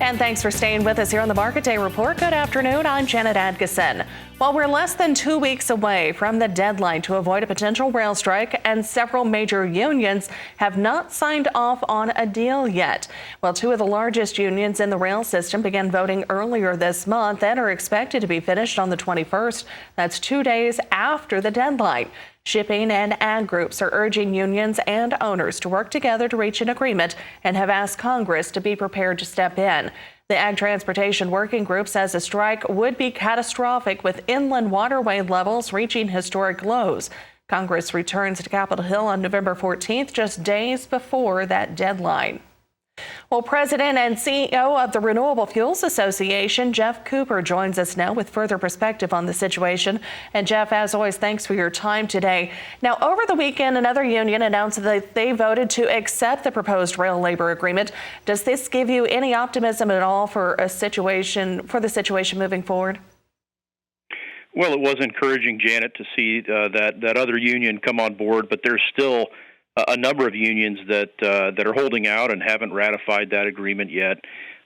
And thanks for staying with us here on the Market Day Report. Good afternoon. I'm Janet Adkison. Well, we're less than 2 weeks away from the deadline to avoid a potential rail strike, and several major unions have not signed off on a deal yet. Well, two of the largest unions in the rail system began voting earlier this month and are expected to be finished on the 21st. That's 2 days after the deadline. Shipping and ag groups are urging unions and owners to work together to reach an agreement and have asked Congress to be prepared to step in. The Ag Transportation Working Group says a strike would be catastrophic, with inland waterway levels reaching historic lows. Congress returns to Capitol Hill on November 14th, just days before that deadline. Well, President and CEO of the Renewable Fuels Association, Jeff Cooper, joins us now with further perspective on the situation. And Jeff, as always, thanks for your time today. Now, over the weekend, another union announced that they voted to accept the proposed rail labor agreement. Does this give you any optimism at all for the situation moving forward? Well, it was encouraging, Janet, to see that other union come on board, but there's still a number of unions that are holding out and haven't ratified that agreement yet,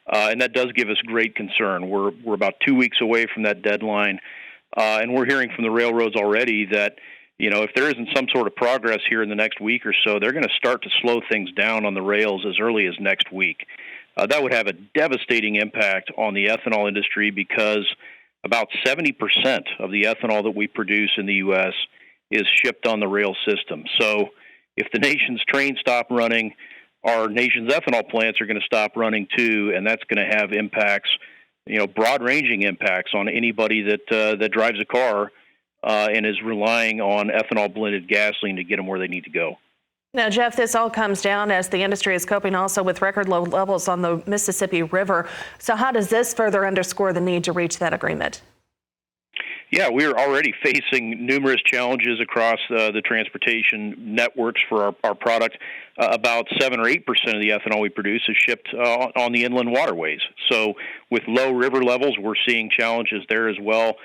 and that does give us great concern. We're about 2 weeks away from that deadline, and we're hearing from the railroads already that, if there isn't some sort of progress here in the next week or so, they're going to start to slow things down on the rails as early as next week. That would have a devastating impact on the ethanol industry, because about 70% of the ethanol that we produce in the U.S. is shipped on the rail system. So if the nation's trains stop running, our nation's ethanol plants are going to stop running too, and that's going to have impacts, broad-ranging impacts on anybody that drives a car and is relying on ethanol-blended gasoline to get them where they need to go. Now, Jeff, this all comes down as the industry is coping also with record low levels on the Mississippi River. So how does this further underscore the need to reach that agreement? Yeah, we're already facing numerous challenges across the transportation networks for our product. About 7 or 8% of the ethanol we produce is shipped on the inland waterways. So with low river levels, we're seeing challenges there as well,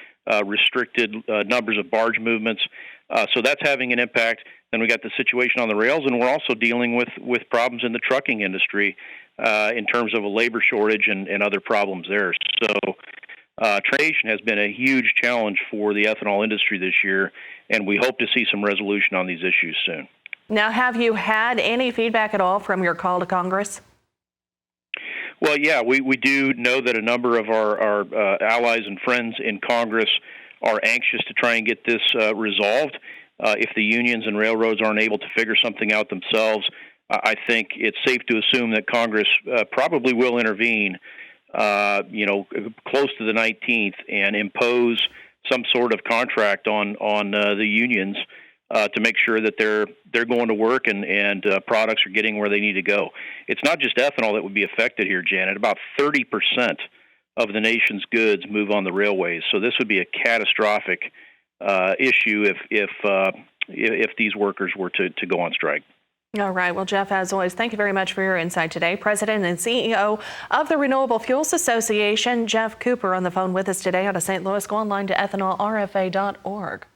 restricted numbers of barge movements. So that's having an impact. Then we got the situation on the rails, and we're also dealing with problems in the trucking industry in terms of a labor shortage and other problems there. So transportation has been a huge challenge for the ethanol industry this year, and we hope to see some resolution on these issues soon. Now, have you had any feedback at all from your call to Congress? Well, yeah, we do know that a number of our allies and friends in Congress are anxious to try and get this resolved. If the unions and railroads aren't able to figure something out themselves, I think it's safe to assume that Congress probably will intervene close to the 19th and impose some sort of contract on the unions to make sure that they're going to work and products are getting where they need to go. It's not just ethanol that would be affected here, Janet. About 30% of the nation's goods move on the railways, so this would be a catastrophic issue if these workers were to go on strike. All right. Well, Jeff, as always, thank you very much for your insight today. President and CEO of the Renewable Fuels Association, Jeff Cooper, on the phone with us today out of St. Louis. Go online to ethanolrfa.org.